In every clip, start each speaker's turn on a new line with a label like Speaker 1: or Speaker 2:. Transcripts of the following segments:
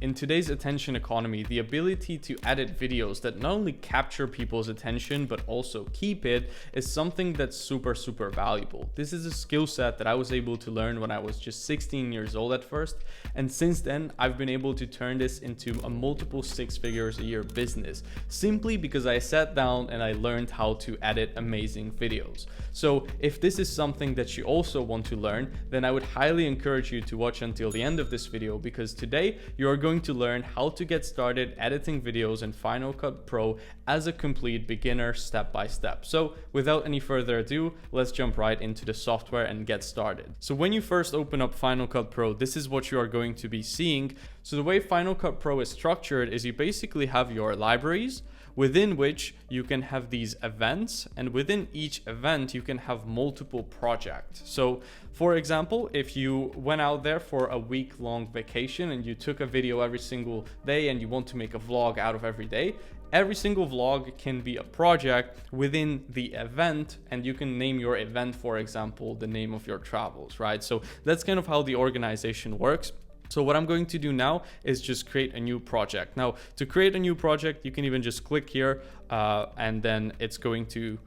Speaker 1: In today's attention economy, the ability to edit videos that not only capture people's attention but also keep it is something that's super valuable. This is a skill set that I was able to learn when I was just 16 years old at first, and since then I've been able to turn this into a multiple six figures a year business simply because I sat down and I learned how to edit amazing videos. So if this is something that you also want to learn, then I would highly encourage you to watch until the end of this video, because today you are going to learn how to get started editing videos in Final Cut Pro as a complete beginner step by step. So without any further ado, let's jump right into the software and get started. So when you first open up Final Cut Pro, this is what you are going to be seeing. So the way Final Cut Pro is structured is you basically have your libraries, within which you can have these events, and within each event you can have multiple projects. So for example, if you went out there for a week-long vacation and you took a video every single day and you want to make a vlog out of every day, every single vlog can be a project within the event, and you can name your event, for example, the name of your travels, right? So that's kind of how the organization works. So what I'm going to do now is just create a new project. Now, to create a new project, you can even just click here and then it's going to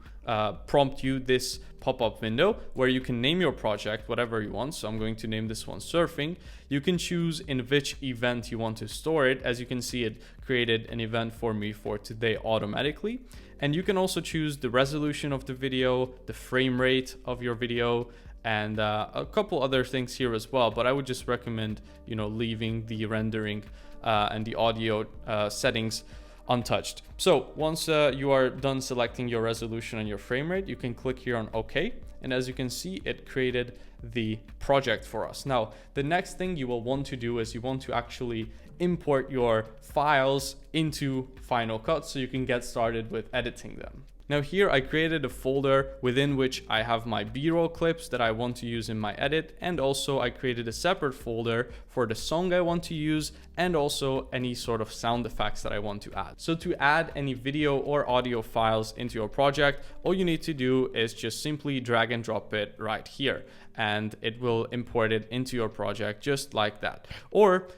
Speaker 1: prompt you this pop-up window where you can name your project whatever you want. So I'm going to name this one surfing. You can choose in which event you want to store it. As you can see, it created an event for me for today automatically. And you can also choose the resolution of the video, the frame rate of your video, and a couple other things here as well, but I would just recommend, leaving the rendering and the audio settings untouched. So once you are done selecting your resolution and your frame rate, you can click here on OK. And as you can see, it created the project for us. Now, the next thing you will want to do is you want to actually import your files into Final Cut so you can get started with editing them. Now here I created a folder within which I have my B-roll clips that I want to use in my edit, and also I created a separate folder for the song I want to use and also any sort of sound effects that I want to add. So to add any video or audio files into your project, all you need to do is just simply drag and drop it right here and it will import it into your project just like that. Or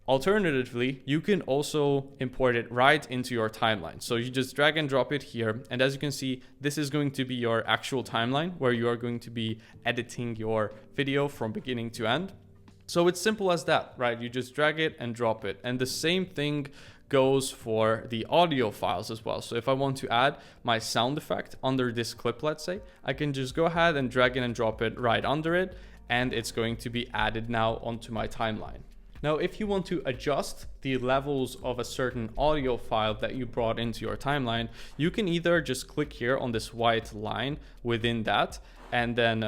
Speaker 1: alternatively, you can also import it right into your timeline. So you just drag and drop it here. And as you can see, this is going to be your actual timeline where you are going to be editing your video from beginning to end. So it's simple as that, right? You just drag it and drop it. And the same thing goes for the audio files as well. So if I want to add my sound effect under this clip, let's say, I can just go ahead and drag it and drop it right under it. And it's going to be added now onto my timeline. Now, if you want to adjust the levels of a certain audio file that you brought into your timeline, you can either just click here on this white line within that and then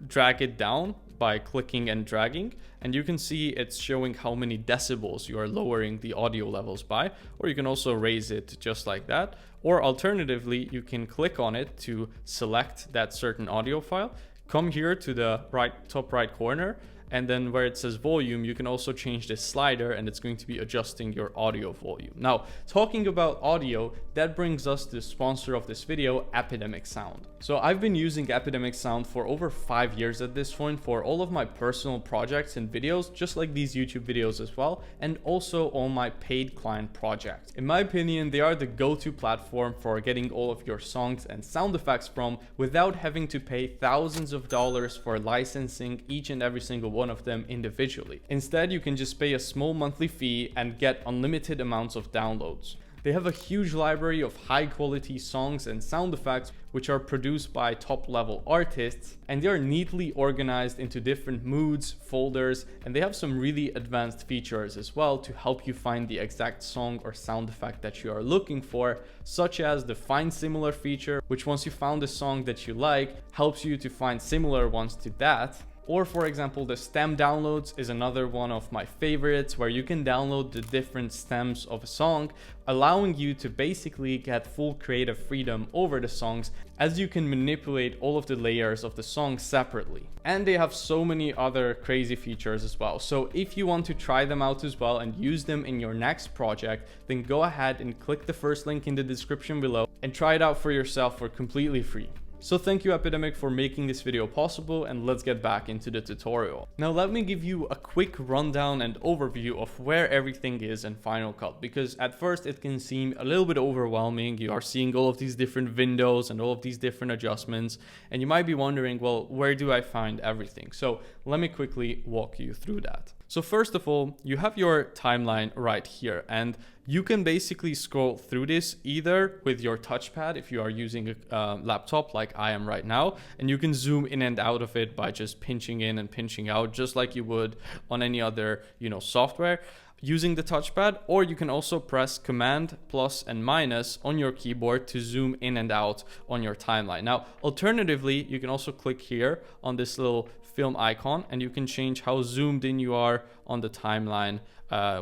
Speaker 1: drag it down by clicking and dragging. And you can see it's showing how many decibels you are lowering the audio levels by, or you can also raise it just like that. Or alternatively, you can click on it to select that certain audio file, come here to the top right corner, and then where it says volume, you can also change this slider and it's going to be adjusting your audio volume. Now, talking about audio, that brings us to the sponsor of this video, Epidemic Sound. So I've been using Epidemic Sound for over 5 years at this point for all of my personal projects and videos, just like these YouTube videos as well, and also all my paid client projects. In my opinion, they are the go-to platform for getting all of your songs and sound effects from without having to pay thousands of dollars for licensing each and every single one of them individually. Instead, you can just pay a small monthly fee and get unlimited amounts of downloads. They have a huge library of high quality songs and sound effects which are produced by top level artists, and they are neatly organized into different moods, folders, and they have some really advanced features as well to help you find the exact song or sound effect that you are looking for, such as the Find Similar feature, which once you found a song that you like, helps you to find similar ones to that. Or for example, the stem downloads is another one of my favorites, where you can download the different stems of a song, allowing you to basically get full creative freedom over the songs, as you can manipulate all of the layers of the song separately. And they have so many other crazy features as well. So if you want to try them out as well and use them in your next project, then go ahead and click the first link in the description below and try it out for yourself for completely free. So thank you Epidemic for making this video possible, and let's get back into the tutorial. Now let me give you a quick rundown and overview of where everything is in Final Cut, because at first it can seem a little bit overwhelming. You are seeing all of these different windows and all of these different adjustments, and you might be wondering, well, where do I find everything? So let me quickly walk you through that. So first of all, you have your timeline right here, and you can basically scroll through this either with your touchpad if you are using a laptop like I am right now, and you can zoom in and out of it by just pinching in and pinching out, just like you would on any other, software using the touchpad. Or you can also press Command plus and minus on your keyboard to zoom in and out on your timeline. Now, alternatively, you can also click here on this little film icon, and you can change how zoomed in you are on the timeline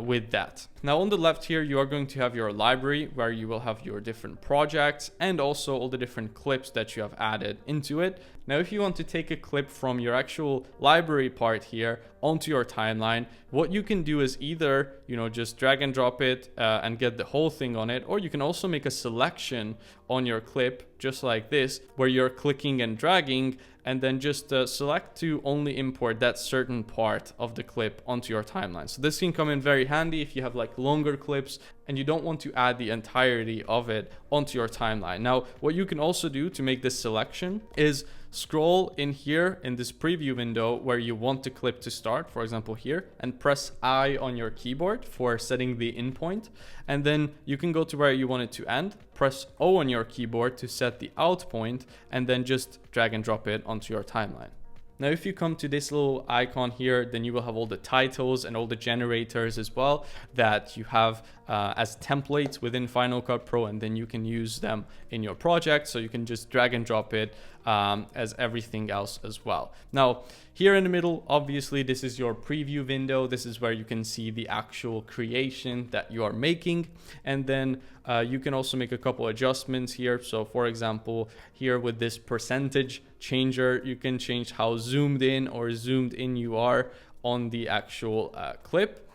Speaker 1: with that. Now on the left here, you are going to have your library where you will have your different projects and also all the different clips that you have added into it. Now, if you want to take a clip from your actual library part here onto your timeline, what you can do is either, just drag and drop it and get the whole thing on it, or you can also make a selection on your clip just like this, where you're clicking and dragging and then just select to only import that certain part of the clip onto your timeline. So this can come in very handy if you have like longer clips and you don't want to add the entirety of it onto your timeline. Now, what you can also do to make this selection is scroll in here in this preview window where you want the clip to start, for example here, and press I on your keyboard for setting the in point. And then you can go to where you want it to end, press O on your keyboard to set the out point, and then just drag and drop it onto your timeline. Now, if you come to this little icon here, then you will have all the titles and all the generators as well that you have as templates within Final Cut Pro, and then you can use them in your project. So you can just drag and drop it as everything else as well. Now, here in the middle, obviously, this is your preview window. This is where you can see the actual creation that you are making. And then you can also make a couple adjustments here. So for example, here with this percentage changer, you can change how zoomed in or zoomed in you are on the actual clip.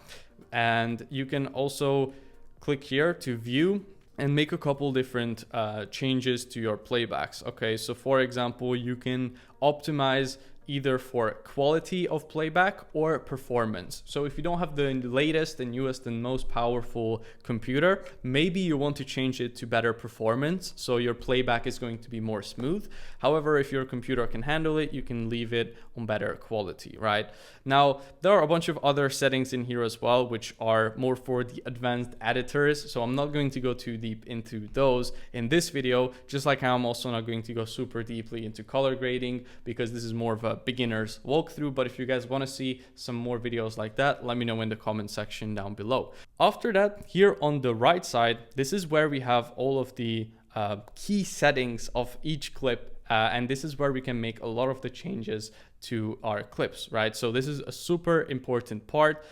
Speaker 1: And you can also click here to view and make a couple different changes to your playbacks. Okay, so for example, you can optimize either for quality of playback or performance. So if you don't have the latest and newest and most powerful computer, maybe you want to change it to better performance, so your playback is going to be more smooth. However, if your computer can handle it, you can leave it on better quality, right? Now, there are a bunch of other settings in here as well, which are more for the advanced editors. So I'm not going to go too deep into those in this video, just like I'm also not going to go super deeply into color grading, because this is more of a beginner's walkthrough. But if you guys want to see some more videos like that, let me know in the comment section down below. After that, here on the right side, this is where we have all of the key settings of each clip. And this is where we can make a lot of the changes to our clips, right? So this is a super important part.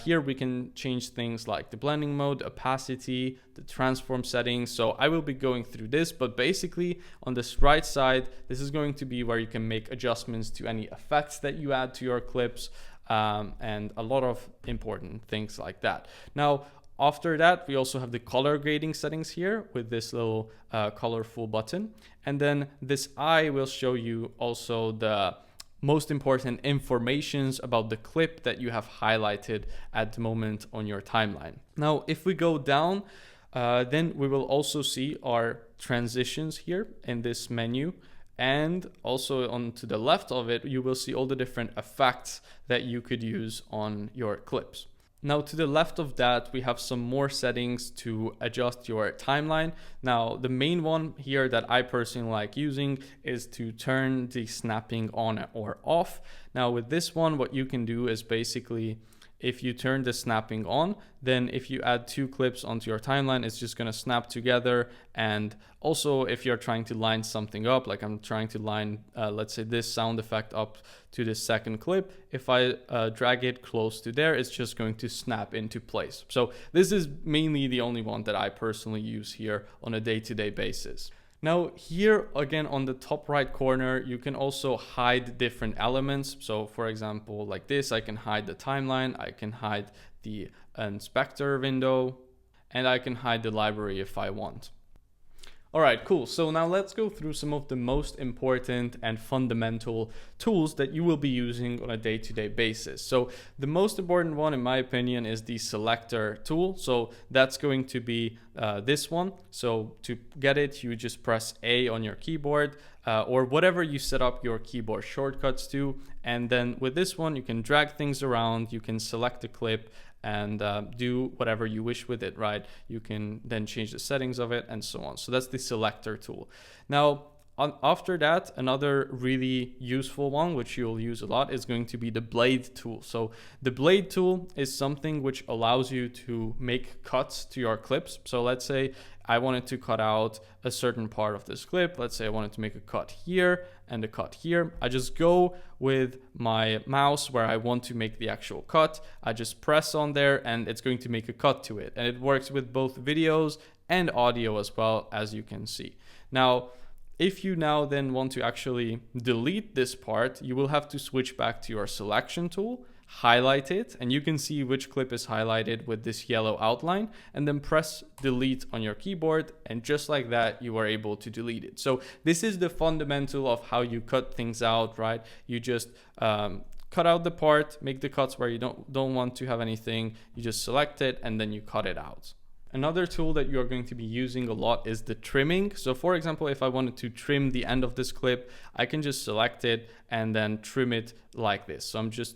Speaker 1: Here we can change things like the blending mode, opacity, the transform settings. So I will be going through this, but basically on this right side, this is going to be where you can make adjustments to any effects that you add to your clips, and a lot of important things like that. Now, after that, we also have the color grading settings here with this little colorful button. And then this eye will show you also the most important informations about the clip that you have highlighted at the moment on your timeline. Now, if we go down, then we will also see our transitions here in this menu. And also on to the left of it, you will see all the different effects that you could use on your clips. Now, to the left of that, we have some more settings to adjust your timeline. Now, the main one here that I personally like using is to turn the snapping on or off. Now, with this one, what you can do is basically, if you turn the snapping on, then if you add two clips onto your timeline, it's just going to snap together. And also, if you're trying to line something up, like I'm trying to line, let's say this sound effect up to the second clip, if I drag it close to there, it's just going to snap into place. So this is mainly the only one that I personally use here on a day-to-day basis. Now here again on the top right corner, you can also hide different elements. So for example, like this, I can hide the timeline, I can hide the inspector window, and I can hide the library if I want. All right, cool. So now let's go through some of the most important and fundamental tools that you will be using on a day-to-day basis. So the most important one, in my opinion, is the selector tool. So that's going to be this one. So to get it, you just press A on your keyboard or whatever you set up your keyboard shortcuts to. And then with this one, you can drag things around, you can select a clip, and do whatever you wish with it, right? You can then change the settings of it and so on. So that's the selector tool. Now, after that, another really useful one, which you'll use a lot, is going to be the blade tool. So the blade tool is something which allows you to make cuts to your clips. So let's say I wanted to cut out a certain part of this clip. Let's say I wanted to make a cut here and a cut here. I just go with my mouse where I want to make the actual cut. I just press on there and it's going to make a cut to it. And it works with both videos and audio as well, as you can see. Now, if you now then want to actually delete this part, you will have to switch back to your selection tool, highlight it, and you can see which clip is highlighted with this yellow outline, and then press delete on your keyboard, and just like that, you are able to delete it. So this is the fundamental of how you cut things out, right? You just cut out the part, make the cuts where you don't want to have anything, you just select it, and then you cut it out. Another tool that you're going to be using a lot is the trimming. So for example, if I wanted to trim the end of this clip, I can just select it and then trim it like this. So I'm just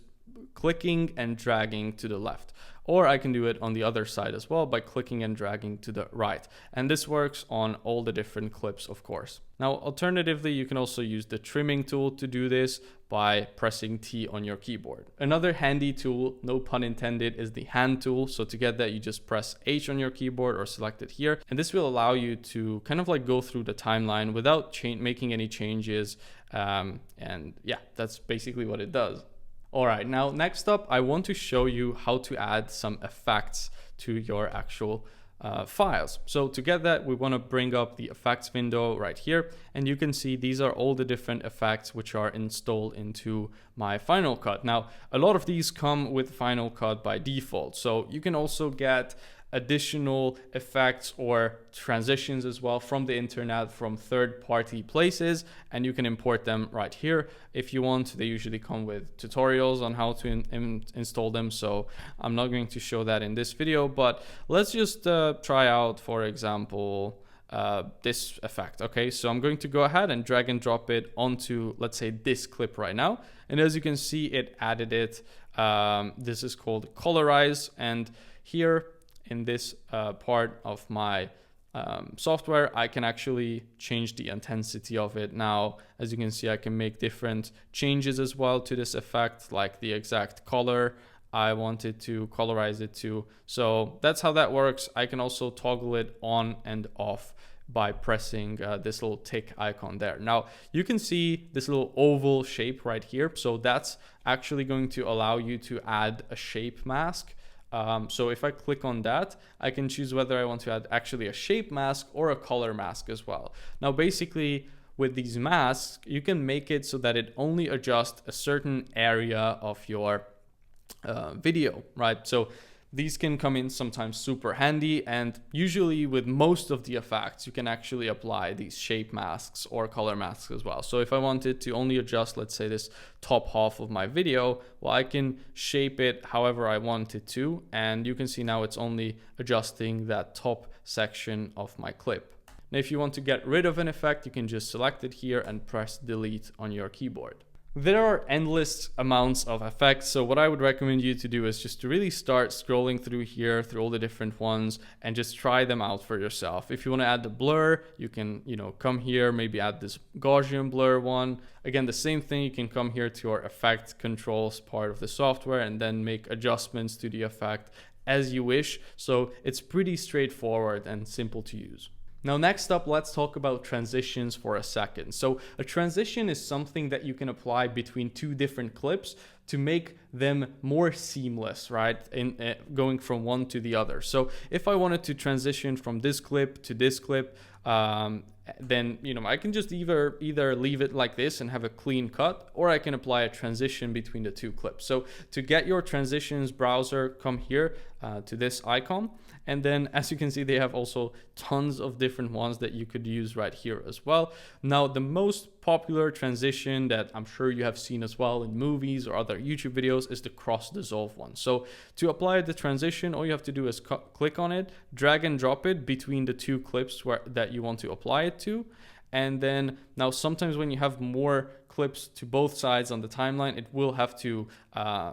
Speaker 1: clicking and dragging to the left. Or I can do it on the other side as well by clicking and dragging to the right. And this works on all the different clips, of course. Now, alternatively, you can also use the trimming tool to do this by pressing T on your keyboard. Another handy tool, no pun intended, is the hand tool. So to get that, you just press H on your keyboard or select it here. And this will allow you to kind of like go through the timeline without making any changes. And yeah, that's basically what it does. All right, now next up, I want to show you how to add some effects to your actual files. So to get that, we want to bring up the effects window right here, and you can see these are all the different effects which are installed into my Final Cut. Now, a lot of these come with Final Cut by default, so you can also get additional effects or transitions as well from the internet, from third-party places, and you can import them right here if you want. They usually come with tutorials on how to install them, so I'm not going to show that in this video, but let's just try out, for example, this effect. Okay, so I'm going to go ahead and drag and drop it onto, let's say, this clip right now, and as you can see, it added it. This is called colorize, and here in this part of my software, I can actually change the intensity of it. Now, as you can see, I can make different changes as well to this effect, like the exact color I wanted to colorize it to. So that's how that works. I can also toggle it on and off by pressing this little tick icon there. Now, you can see this little oval shape right here. So that's actually going to allow you to add a shape mask. So if I click on that, I can choose whether I want to add actually a shape mask or a color mask as well. Now, basically with these masks, you can make it so that it only adjusts a certain area of your video, right? So these can come in sometimes super handy, and usually with most of the effects, you can actually apply these shape masks or color masks as well. So if I wanted to only adjust, let's say, this top half of my video, well, I can shape it however I want it to, and you can see now it's only adjusting that top section of my clip. Now, if you want to get rid of an effect, you can just select it here and press delete on your keyboard. There are endless amounts of effects, so what I would recommend you to do is just to really start scrolling through here, through all the different ones, and just try them out for yourself. If you want to add the blur, you can, come here, maybe add this Gaussian blur one. Again, the same thing, you can come here to your effect controls part of the software and then make adjustments to the effect as you wish. So it's pretty straightforward and simple to use. Now, next up, let's talk about transitions for a second. So a transition is something that you can apply between two different clips. to make them more seamless, right? In going from one to the other. So if I wanted to transition from this clip to this clip, then I can just either leave it like this and have a clean cut, or I can apply a transition between the two clips. So to get your transitions browser, come here to this icon, and then as you can see, they have also tons of different ones that you could use right here as well. Now, the most popular transition that I'm sure you have seen as well in movies or other YouTube videos is the cross dissolve one. So to apply the transition, all you have to do is click on it, drag and drop it between the two clips that you want to apply it to. And then now sometimes when you have more clips to both sides on the timeline, it will have to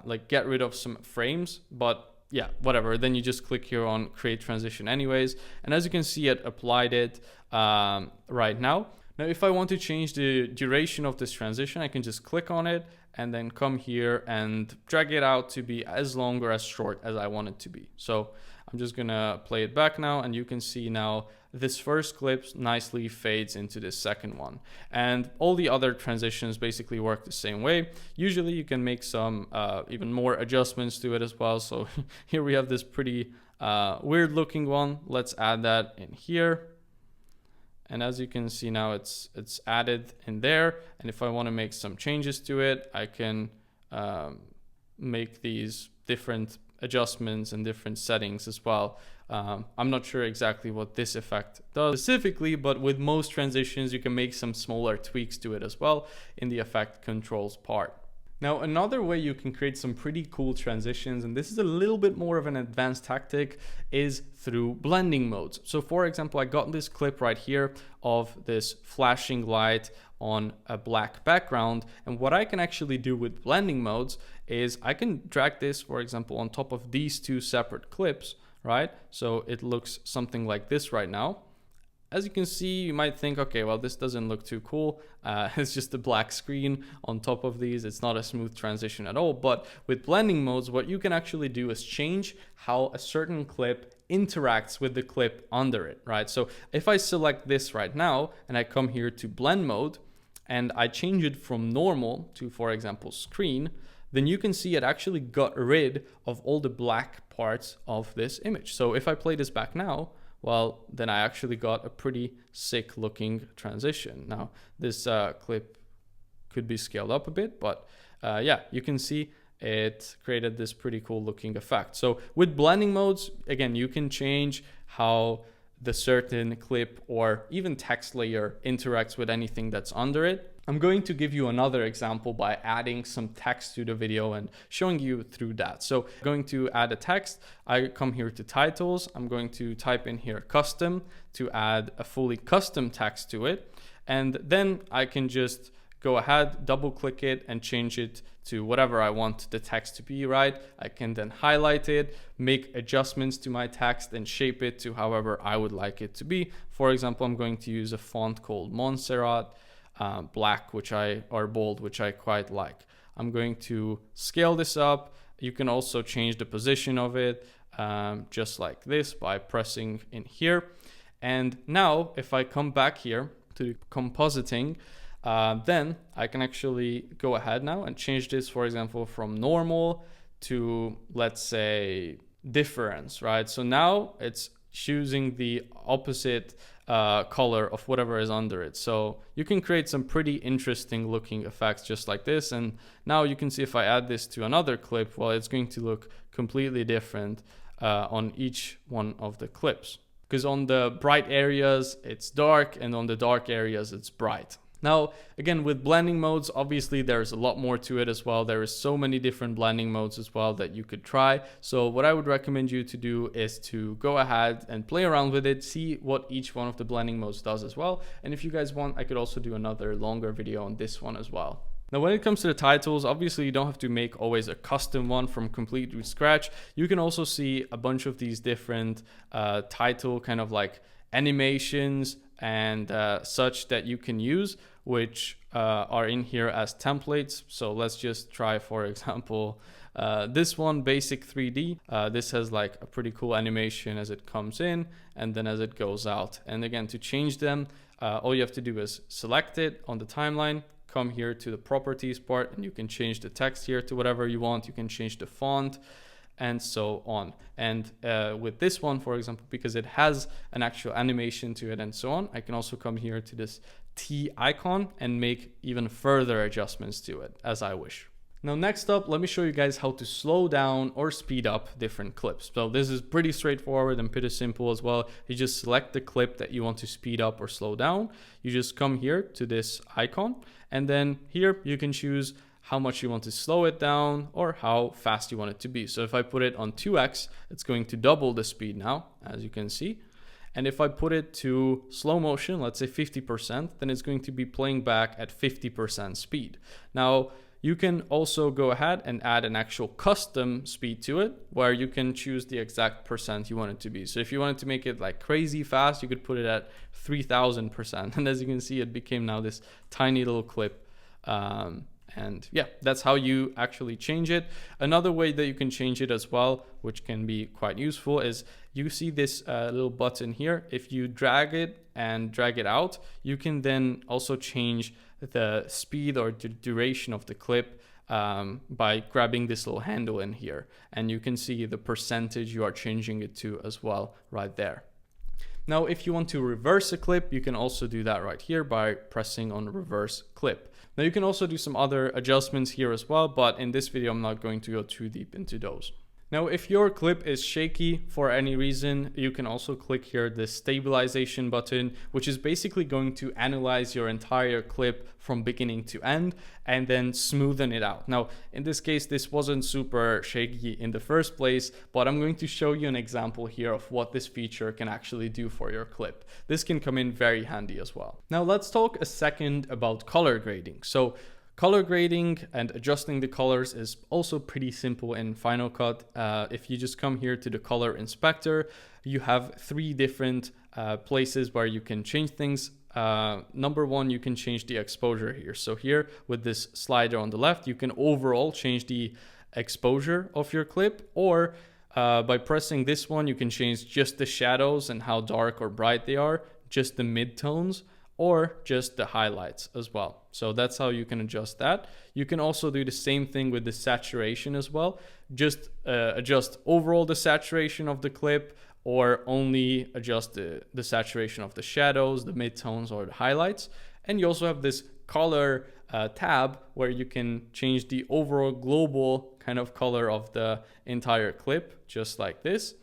Speaker 1: like get rid of some frames, but yeah, whatever. Then you just click here on create transition anyways. And as you can see, it applied it right now. Now, if I want to change the duration of this transition, I can just click on it and then come here and drag it out to be as long or as short as I want it to be. So I'm just gonna play it back now, and you can see now this first clip nicely fades into this second one. And all the other transitions basically work the same way. Usually you can make some even more adjustments to it as well. So here we have this pretty weird looking one. Let's add that in here. And as you can see now, it's added in there. And if I want to make some changes to it, I can make these different adjustments and different settings as well. I'm not sure exactly what this effect does specifically, but with most transitions, you can make some smaller tweaks to it as well in the effect controls part. Now, another way you can create some pretty cool transitions, and this is a little bit more of an advanced tactic, is through blending modes. So for example, I got this clip right here of this flashing light on a black background. And what I can actually do with blending modes is I can drag this, for example, on top of these two separate clips, right? So it looks something like this right now. As you can see, you might think, okay, well, this doesn't look too cool. It's just a black screen on top of these. It's not a smooth transition at all. But with blending modes, what you can actually do is change how a certain clip interacts with the clip under it, right? So if I select this right now and I come here to blend mode and I change it from normal to, for example, screen, then you can see it actually got rid of all the black parts of this image. So if I play this back now, well, then I actually got a pretty sick looking transition. Now, this clip could be scaled up a bit, but yeah, you can see it created this pretty cool looking effect. So with blending modes, again, you can change how the certain clip or even text layer interacts with anything that's under it. I'm going to give you another example by adding some text to the video and showing you through that. So I'm going to add a text. I come here to titles. I'm going to type in here custom to add a fully custom text to it. And then I can just go ahead, double click it and change it to whatever I want the text to be, right? I can then highlight it, make adjustments to my text and shape it to however I would like it to be. For example, I'm going to use a font called Montserrat. Black, or bold, which I quite like. I'm going to scale this up. You can also change the position of it just like this by pressing in here. And now if I come back here to compositing, then I can actually go ahead now and change this, for example, from normal to, let's say, difference, right? So now it's choosing the opposite color of whatever is under it. So you can create some pretty interesting looking effects just like this. And now you can see if I add this to another clip, well, it's going to look completely different on each one of the clips. Because on the bright areas, it's dark, and on the dark areas, it's bright. Now, again, with blending modes, obviously there's a lot more to it as well. There is so many different blending modes as well that you could try. So what I would recommend you to do is to go ahead and play around with it, see what each one of the blending modes does as well. And if you guys want, I could also do another longer video on this one as well. Now, when it comes to the titles, obviously you don't have to make always a custom one from completely scratch. You can also see a bunch of these different title kind of like animations and such that you can use, which are in here as templates. So let's just try, for example, this one, basic 3D. This has like a pretty cool animation as it comes in and then as it goes out. And again, to change them, all you have to do is select it on the timeline, come here to the properties part, and you can change the text here to whatever you want. You can change the font and so on. And with this one, for example, because it has an actual animation to it and so on, I can also come here to this T icon and make even further adjustments to it as I wish. Now, next up, let me show you guys how to slow down or speed up different clips. So this is pretty straightforward and pretty simple as well. You just select the clip that you want to speed up or slow down. You just come here to this icon, and then here you can choose how much you want to slow it down or how fast you want it to be. So if I put it on 2x, it's going to double the speed now, as you can see. And if I put it to slow motion, let's say 50%, then it's going to be playing back at 50% speed. Now, you can also go ahead and add an actual custom speed to it, where you can choose the exact percent you want it to be. So if you wanted to make it like crazy fast, you could put it at 3000%. And as you can see, it became now this tiny little clip. And yeah, that's how you actually change it. Another way that you can change it as well, which can be quite useful, is you see this little button here. If you drag it and drag it out, you can then also change the speed or the duration of the clip by grabbing this little handle in here. And you can see the percentage you are changing it to as well right there. Now, if you want to reverse a clip, you can also do that right here by pressing on reverse clip. Now, you can also do some other adjustments here as well, but in this video, I'm not going to go too deep into those. Now, if your clip is shaky for any reason, you can also click here the stabilization button, which is basically going to analyze your entire clip from beginning to end and then smoothen it out. Now, in this case, this wasn't super shaky in the first place, but I'm going to show you an example here of what this feature can actually do for your clip. This can come in very handy as well. Now, let's talk a second about color grading. So, color grading and adjusting the colors is also pretty simple in Final Cut. If you just come here to the color inspector, you have three different places where you can change things. Number one, you can change the exposure here. So here with this slider on the left, you can overall change the exposure of your clip, or by pressing this one, you can change just the shadows and how dark or bright they are, just the midtones, or just the highlights as well. So that's how you can adjust that. You can also do the same thing with the saturation as well. Just adjust overall the saturation of the clip, or only adjust the saturation of the shadows, the midtones, or the highlights. And you also have this color tab where you can change the overall global kind of color of the entire clip, just like this.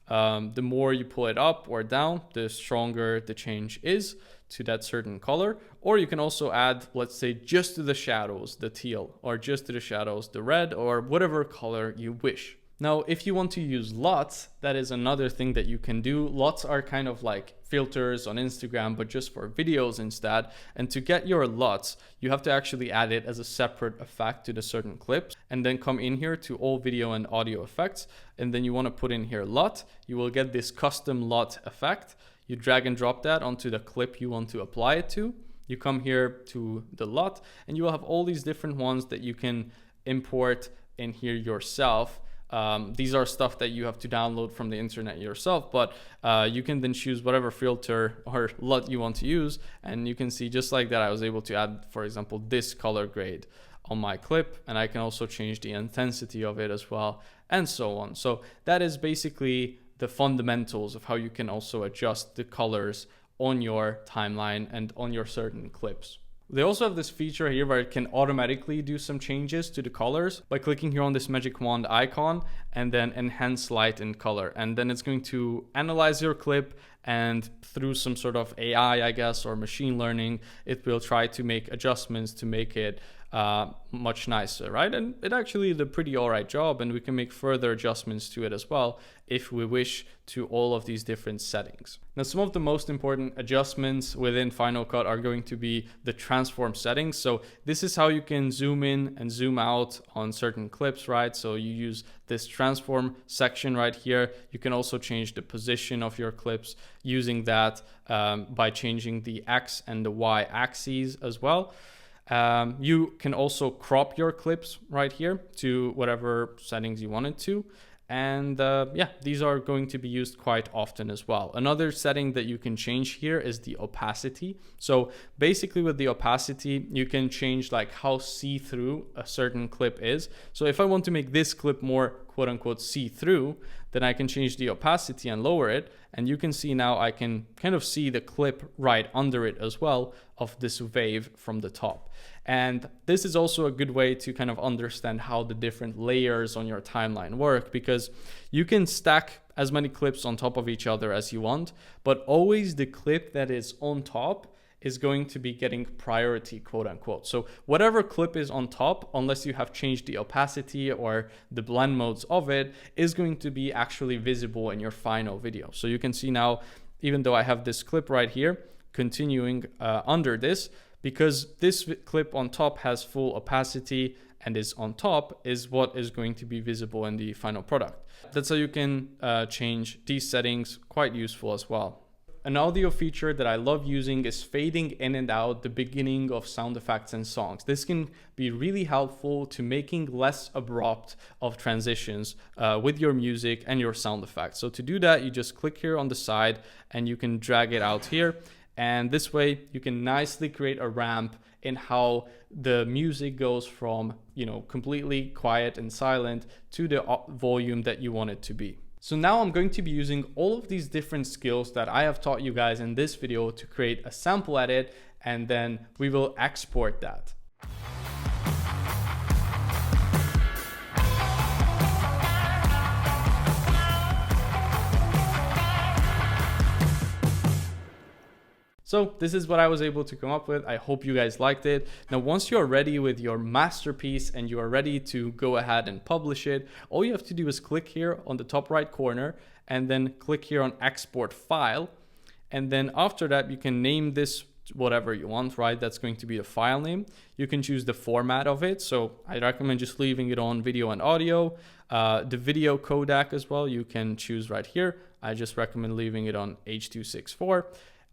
Speaker 1: The more you pull it up or down, the stronger the change is to that certain color. Or you can also add, let's say, just to the shadows, the teal, or just to the shadows, the red, or whatever color you wish. Now, if you want to use LUTs, that is another thing that you can do. LUTs are kind of like filters on Instagram, but just for videos instead. And to get your LUTs, you have to actually add it as a separate effect to the certain clips, and then come in here to all video and audio effects. And then you want to put in here LUT. You will get this custom LUT effect. You drag and drop that onto the clip you want to apply it to. You come here to the LUT, and you will have all these different ones that you can import in here yourself. These are stuff that you have to download from the internet yourself, but you can then choose whatever filter or LUT you want to use. And you can see just like that, I was able to add, for example, this color grade on my clip, and I can also change the intensity of it as well, and so on. So that is basically the fundamentals of how you can also adjust the colors on your timeline and on your certain clips. They also have this feature here where it can automatically do some changes to the colors by clicking here on this magic wand icon and then enhance light and color. And then it's going to analyze your clip, and through some sort of AI, I guess, or machine learning, it will try to make adjustments to make it much nicer, right? And it actually did a pretty all right job, and we can make further adjustments to it as well if we wish to all of these different settings. Now, some of the most important adjustments within Final Cut are going to be the transform settings. So this is how you can zoom in and zoom out on certain clips, right? So you use this transform section right here. You can also change the position of your clips using that by changing the X and the Y axes as well. You can also crop your clips right here to whatever settings you wanted to. And yeah, these are going to be used quite often as well. Another setting that you can change here is the opacity. So basically with the opacity, you can change like how see-through a certain clip is. So if I want to make this clip more quote unquote see-through, then I can change the opacity and lower it. And you can see now I can kind of see the clip right under it as well of this wave from the top. And this is also a good way to kind of understand how the different layers on your timeline work, because you can stack as many clips on top of each other as you want, but always the clip that is on top is going to be getting priority, quote unquote. So whatever clip is on top, unless you have changed the opacity or the blend modes of it, is going to be actually visible in your final video. So you can see now, even though I have this clip right here, continuing under this, because this clip on top has full opacity and is on top, is what is going to be visible in the final product. That's how you can change these settings, quite useful as well. An audio feature that I love using is fading in and out the beginning of sound effects and songs. This can be really helpful to making less abrupt of transitions with your music and your sound effects. So to do that, you just click here on the side and you can drag it out here. And this way you can nicely create a ramp in how the music goes from, you know, completely quiet and silent to the volume that you want it to be. So now I'm going to be using all of these different skills that I have taught you guys in this video to create a sample edit, and then we will export that. So this is what I was able to come up with. I hope you guys liked it. Now, once you're ready with your masterpiece and you are ready to go ahead and publish it, all you have to do is click here on the top right corner and then click here on export file. And then after that, you can name this whatever you want, right? That's going to be the file name. You can choose the format of it. So I recommend just leaving it on video and audio. The video codec as well, you can choose right here. I just recommend leaving it on H.264.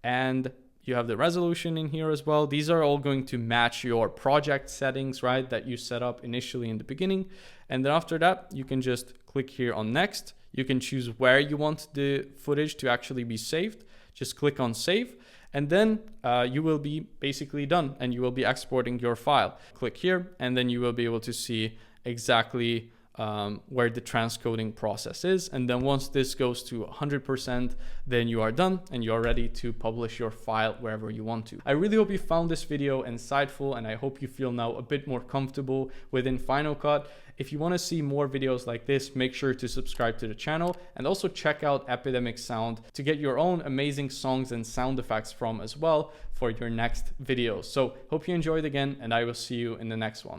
Speaker 1: And you have the resolution in here as well. These are all going to match your project settings, right, that you set up initially in the beginning. And then after that, you can just click here on next. You can choose where you want the footage to actually be saved. Just click on save, and then you will be basically done and you will be exporting your file. Click here, and then you will be able to see exactly where the transcoding process is. And then once this goes to 100%, then you are done and you are ready to publish your file wherever you want to. I really hope you found this video insightful, and I hope you feel now a bit more comfortable within Final Cut. If you want to see more videos like this, make sure to subscribe to the channel, and also check out Epidemic Sound to get your own amazing songs and sound effects from as well for your next videos. So hope you enjoyed again, and I will see you in the next one.